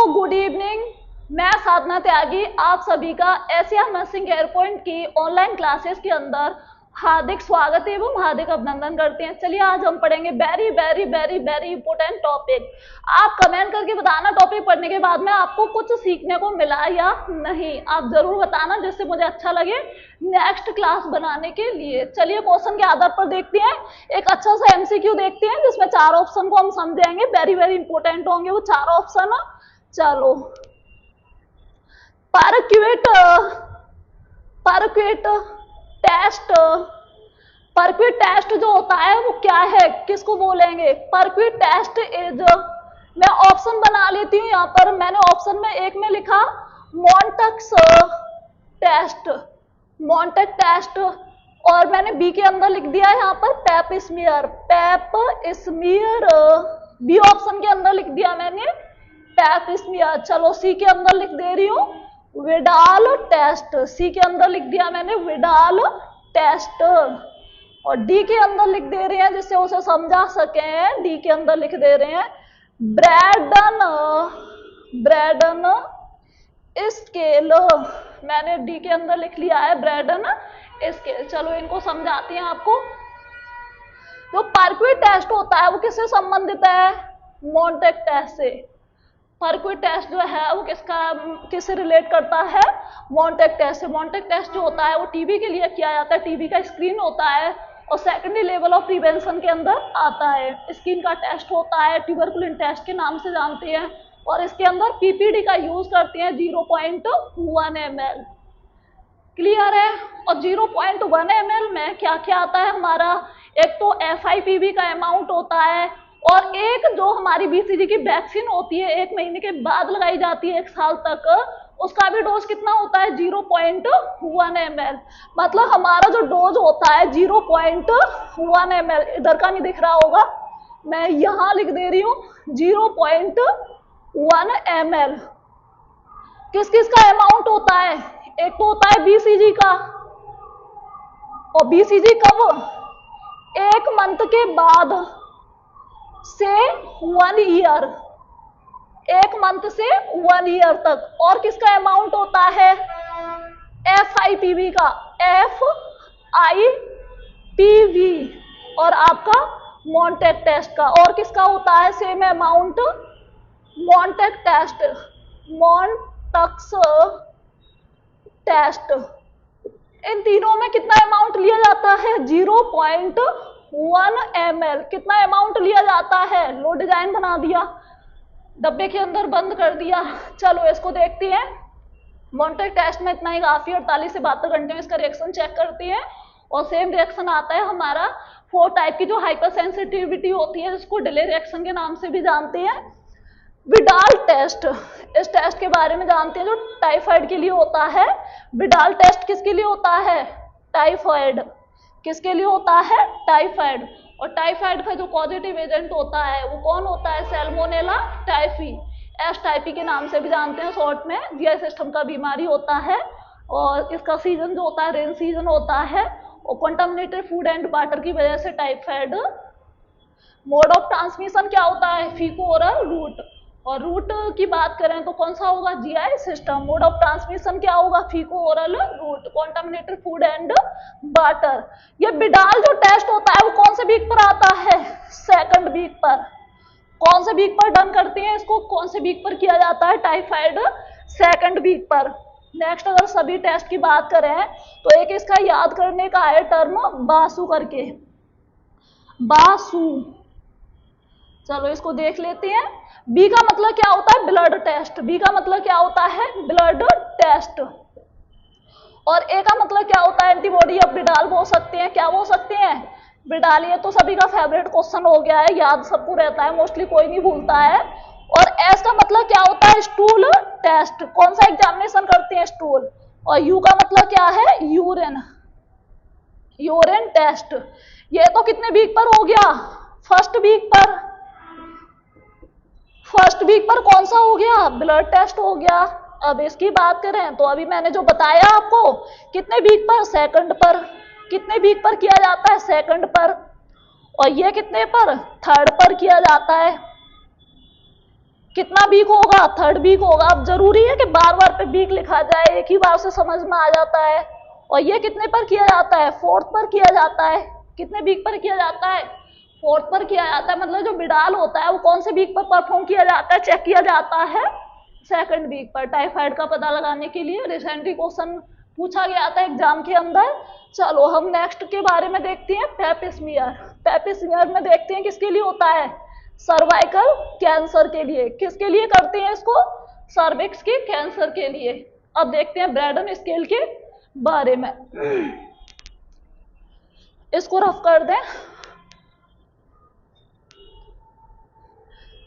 Good evening. मैं साधना त्यागी आप सभी का एशिया नर्सिंग केयर पॉइंट की ऑनलाइन क्लासेस के अंदर हार्दिक स्वागत एवं हार्दिक अभिनंदन करते हैं। चलिए आज हम पढ़ेंगे very very very very important topic. आप कमेंट करके बताना टॉपिक पढ़ने के बाद में आपको कुछ सीखने को मिला या नहीं, आप जरूर बताना जिससे मुझे अच्छा लगे नेक्स्ट क्लास बनाने के लिए। चलिए क्वेश्चन के आधार पर देखते हैं, एक अच्छा सा एमसीक्यू देखते हैं जिसमें 4 ऑप्शन को हम समझेंगे, वेरी वेरी इंपॉर्टेंट होंगे वो 4 ऑप्शन। चलो, परक्यूट टेस्ट। परक्यूट टेस्ट जो होता है वो क्या है, किसको बोलेंगे? परक्यूट टेस्ट इज, मैं ऑप्शन बना लेती हूँ यहाँ पर। मैंने ऑप्शन में एक में लिखा मॉन्टेक्स टेस्ट, मॉन्टेक टेस्ट, और मैंने बी के अंदर लिख दिया है यहाँ पर पेप स्मीयर, पेप स्मीयर। बी ऑप्शन के अंदर लिख दिया मैंने पेप स्मीयर। चलो सी के अंदर लिख दे रही हूँ विडाल टेस्ट, सी के अंदर लिख दिया मैंने विडाल टेस्ट। और डी के अंदर लिख दे रहे हैं जिससे उसे समझा सके, डी के अंदर लिख दे रहे हैं ब्रैडन स्केल। मैंने डी के अंदर लिख लिया है ब्रैडन स्केल। चलो इनको समझाती हैं आपको। जो परक्यूट टेस्ट होता है वो किससे संबंधित है? मॉन्टेक टेस्ट से। परक्यूट टेस्ट जो है वो किससे रिलेट करता है? मॉन्टेक टेस्ट से। मॉन्टेक टेस्ट जो होता है वो टीबी के लिए किया जाता है, टीबी का स्क्रीन होता है और सेकेंडरी लेवल ऑफ प्रिवेंशन के अंदर आता है। स्किन का टेस्ट होता है, ट्यूबरकुलिन टेस्ट के नाम से जानते हैं, और इसके अंदर पीपीडी का यूज करते हैं 0.1 ml। क्लियर है? और 0.1 ml में क्या क्या आता है हमारा? एक तो FIPV का अमाउंट होता है, और एक जो हमारी BCG की वैक्सीन होती है 1 महीने के बाद लगाई जाती है 1 साल तक, उसका भी डोज कितना होता है? 0.1 ml। मतलब हमारा जो डोज होता है 0.1 ml, इधर का नहीं दिख रहा होगा, मैं यहां लिख दे रही हूं 0.1 ml। किस किस का अमाउंट होता है? एक तो होता है BCG का, और BCG कब? 1 मंथ के बाद से 1 ईयर, 1 मंथ से 1 ईयर तक। और किसका अमाउंट होता है? FIPV का, FIPV, और आपका मॉन्टेक टेस्ट का। और किसका होता है सेम अमाउंट? मॉन्टेक test, मॉन्टक्स test. इन तीनों में कितना अमाउंट लिया जाता है? 0.1 ml। कितना अमाउंट लिया जाता है? लो डिजाइन बना दिया, डब्बे के अंदर बंद कर दिया। चलो इसको देखते हैं। मॉन्टेक टेस्ट में इतना ही काफी, 48 से 72 घंटे में इसका रिएक्शन चेक करती है, और सेम रिएक्शन आता है हमारा 4 टाइप की जो हाइपर सेंसिटिविटी होती है, जिसको डिले रिएक्शन के नाम से भी जानते हैं। विडाल टेस्ट, इस टेस्ट के बारे में जानते हैं जो टाइफाइड के लिए होता है। विडाल टेस्ट किसके लिए होता है? टाइफाइड। किसके लिए होता है? टाइफाइड। और टाइफाइड का जो पॉजिटिव एजेंट होता है वो कौन होता है? सैल्मोनेला टाइफी, एस टाइफी के नाम से भी जानते हैं शॉर्ट में। जीआई सिस्टम का बीमारी होता है, और इसका सीजन जो होता है रेन सीजन होता है, और कंटामिनेटेड फूड एंड वाटर की वजह से टाइफाइड। मोड ऑफ ट्रांसमिशन क्या होता है? Feco oral route. और रूट की बात करें तो कौन सा होगा? GI system. Mode of transmission क्या होगा? Feco oral route, contaminated food and water. ये विडाल जो टेस्ट होता है वो कौन से वीक पर आता है? 2nd वीक पर। कौन से वीक पर डन करते हैं इसको? कौन से वीक पर किया जाता है टाइफाइड? 2nd वीक पर। नेक्स्ट अगर सभी टेस्ट की बात करें तो एक इसका याद करने का है टर्म बासु करके, बासु। चलो इसको देख लेते हैं। बी का मतलब क्या होता है? Blood test. बी का मतलब क्या होता है? Blood test. और ए का मतलब क्या होता है? एंटीबॉडी ऑफ विडाल बोल सकते हैं। क्या बोल सकते हैं? विडाल। ये तो सभी का फेवरेट क्वेश्चन हो गया है, याद सबको रहता है, मोस्टली कोई नहीं भूलता है। और एस का मतलब क्या होता है? Stool test. कौन सा एग्जामिनेशन करते हैं? स्टूल। और यू का मतलब क्या है? Urine, urine test. ये तो कितने वीक पर हो गया? 1st वीक पर। 1st वीक पर कौन सा हो गया? ब्लड टेस्ट हो गया। अब इसकी बात करें तो अभी मैंने जो बताया आपको, कितने वीक पर? 2nd पर। कितने वीक पर किया जाता है? 2nd पर। और ये कितने पर? 3rd पर किया जाता है। कितना वीक होगा, थर्ड वीक होगा। अब जरूरी है कि बार बार पे वीक लिखा जाए, एक ही बार से समझ में आ जाता है। और ये कितने पर किया जाता है, फोर्थ पर किया जाता है। कितने वीक पर किया जाता है, फोर्थ पर किया जाता है। मतलब जो विडाल होता है वो कौन से वीक पर परफॉर्म किया जाता है, चेक किया जाता है सेकंड वीक पर, टाइफाइड का पता लगाने के लिए। रिसेंटली क्वेश्चन पूछा गया था एग्जाम के अंदर। चलो हम नेक्स्ट के बारे में देखते हैं, पेपिस्मियर। पेपिस्मियर में देखते हैं किसके लिए होता है, सर्वाइकल कैंसर के लिए। किसके लिए करते हैं इसको, सर्विक्स के कैंसर के लिए। अब देखते हैं ब्रैडन स्केल के बारे में, इसको रफ कर दें।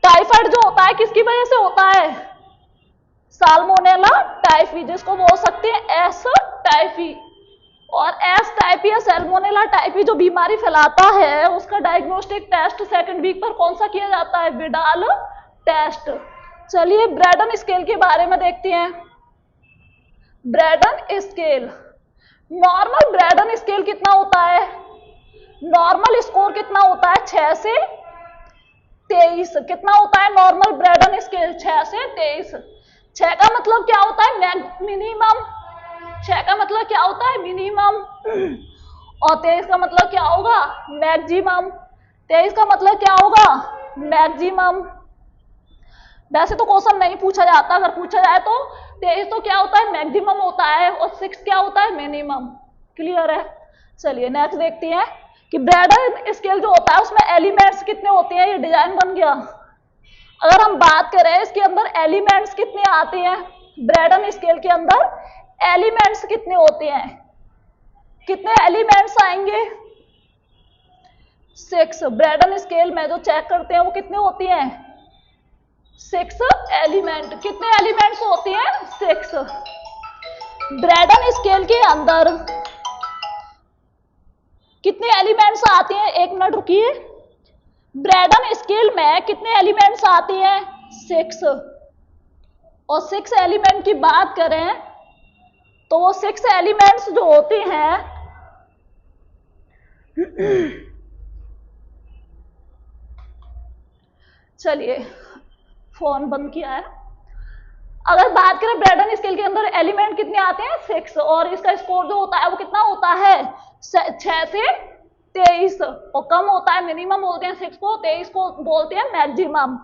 टाइफाइड जो होता है किसकी वजह से होता है, साल्मोनेला टाइफी, जिसको बोल सकते हैं एस टाइफी। और एस टाइफी या सैल्मोनेला टाइफी जो बीमारी फैलाता है, उसका डायग्नोस्टिक टेस्ट सेकंड वीक पर कौन सा किया जाता है, विडाल टेस्ट। चलिए ब्रैडन स्केल के बारे में देखते हैं। Braden scale, normal Braden scale कितना होता है, नॉर्मल स्कोर कितना होता है, 6 से 23। कितना होता है नॉर्मल ब्रैडन स्केल, 6 से 23। 6 का मतलब क्या होता है, मिनिमम। 6 का मतलब क्या होता है, मिनिमम। और 23 का मतलब क्या होगा, मैक्सिमम। 23 का मतलब क्या होगा, मैक्सिमम। वैसे तो क्वेश्चन नहीं पूछा जाता, अगर पूछा जाए तो 23 तो क्या होता है, मैक्सिमम होता है, और 6 क्या होता है, मिनिमम। क्लियर है। चलिए नेक्स्ट देखते हैं कि ब्रैडन स्केल जो होता है उसमें एलिमेंट्स कितने होते हैं। ये डिजाइन बन गया। अगर हम बात करें इसके अंदर एलिमेंट्स कितने आते हैं, ब्रैडन स्केल के अंदर एलिमेंट्स कितने होते हैं, कितने एलिमेंट्स आएंगे, 6। ब्रैडन स्केल में जो चेक करते हैं वो कितने होती हैं, 6 एलिमेंट। कितने एलिमेंट्स होते हैं, 6। ब्रैडन स्केल के अंदर कितने एलिमेंट्स आते हैं, एक मिनट रुकिए। ब्रैडन स्केल में कितने एलिमेंट्स आते हैं, 6। और 6 एलिमेंट की बात करें तो वो 6 एलिमेंट्स जो होते हैं, चलिए फोन बंद किया है। अगर बात करें ब्रैडन स्केल के अंदर एलिमेंट कितने आते हैं, 6। और इसका स्कोर जो होता है वो कितना होता है, 6 से 23। और कम होता है, मिनिमम बोलते हैं 6 को, 23 को बोलते हैं मैक्सिमम।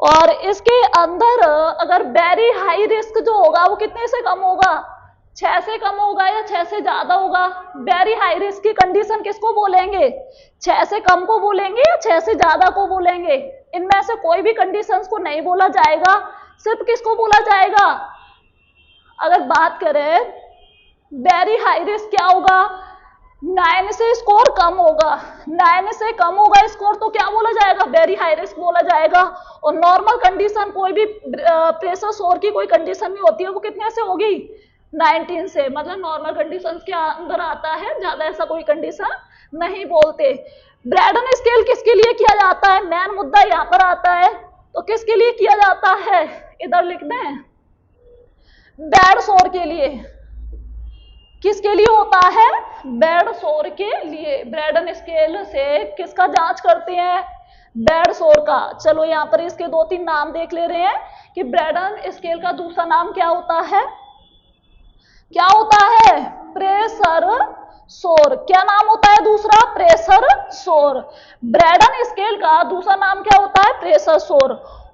और इसके अंदर अगर वेरी हाई रिस्क जो होगा वो कितने से कम होगा, 6 से कम होगा या 6 से ज्यादा होगा। वेरी हाई रिस्क की कंडीशन किसको बोलेंगे, 6 से कम को बोलेंगे या 6 से ज्यादा को बोलेंगे। इनमें से कोई भी कंडीशंस को नहीं बोला जाएगा, सिर्फ किसको बोला जाएगा। अगर बात करें वेरी हाई रिस्क क्या होगा, 9 से स्कोर कम होगा, 9 से कम होगा स्कोर तो क्या बोला जाएगा, वेरी हाई रिस्क बोला जाएगा। और नॉर्मल कंडीशन, कोई भी प्रेशर शोर की कोई कंडीशन नहीं होती है, वो कितने से होगी, 19 से। मतलब नॉर्मल कंडीशंस के अंदर आता है, ज्यादा ऐसा कोई कंडीशन नहीं बोलते। ब्रैडन स्केल किसके लिए किया जाता है, मेन मुद्दा यहाँ पर आता है। तो किसके लिए किया जाता है, इधर लिख दें, बेड शोर के लिए। किसके लिए होता है, बेड शोर के लिए। ब्रैडन स्केल से किसका जांच करते हैं, बेड शोर का। चलो यहाँ पर इसके 2-3 नाम देख ले रहे हैं कि ब्रैडन स्केल का दूसरा नाम क्या होता है, क्या होता है, प्रेशर शोर। क्या नाम होता है दूसरा, प्रेशर शोर। ब्रैडन स्केल का दूसरा नाम क्या होता है, प्रेशर शोर।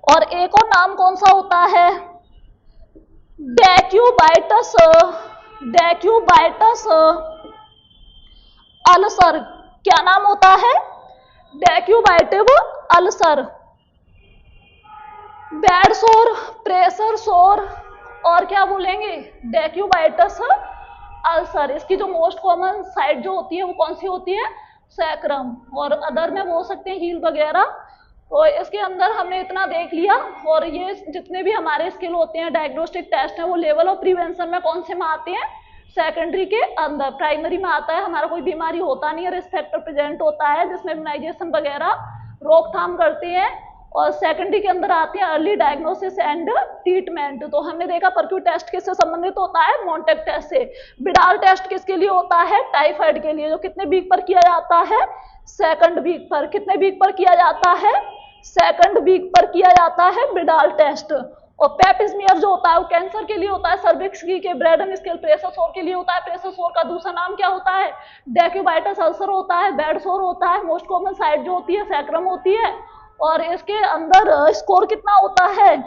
और एक और नाम कौन सा होता है, डेक्यूबाइटस, डेक्यूबाइटस अल्सर। क्या नाम होता है, डेक्यूबाइटिव अल्सर। बेड शोर, प्रेशर शोर और क्या बोलेंगे, डेक्यूबाइटस अल्सर। इसकी जो मोस्ट कॉमन साइट जो होती है वो कौन सी होती है, सैक्रम। और अदर में बोल सकते हैं हील वगैरह। तो इसके अंदर हमने इतना देख लिया। और ये जितने भी हमारे स्किल होते हैं, डायग्नोस्टिक टेस्ट है, वो लेवल ऑफ प्रिवेंशन में कौन से में आते हैं, सेकेंडरी के अंदर। प्राइमरी में आता है हमारा कोई बीमारी होता नहीं है, रिस्क फैक्टर प्रेजेंट होता है जिसमें इम्यूनाइजेशन वगैरह रोकथाम करते हैं। और सेकेंडरी के अंदर आते हैं अर्ली डायग्नोसिस एंड ट्रीटमेंट। तो हमने देखा परक्यू टेस्ट किससे संबंधित होता है, मॉन्टेक टेस्ट से। विडाल टेस्ट किसके लिए होता है, टाइफाइड के लिए, जो कितने वीक पर किया जाता है, सेकंड वीक पर। कितने वीक पर किया जाता है, सेकंड वीक पर किया जाता है बिडाल टेस्ट। और पेप स्मीयर जो होता है वो कैंसर के लिए होता है, सर्विक्स के ब्रेडन स्केल प्रेशर सोर के लिए होता है। प्रेशर सोर का दूसरा नाम क्या होता है? डेक्यूबाइटस अल्सर होता है, बेड सोर होता है। मोस्ट कॉमन साइट जो होती है सैक्रम होती है। और इसके अंदर स्कोर कितना होता है?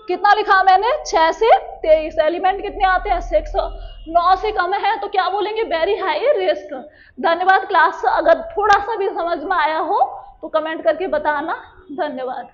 कितना लिखा मैंने? 6 से 23। एलिमेंट कितने आते हैं? 6। 9 से कम है तो क्या बोलेंगे? Very high risk. धन्यवाद। क्लास अगर थोड़ा सा भी समझ में आया हो तो कमेंट करके बताना। धन्यवाद।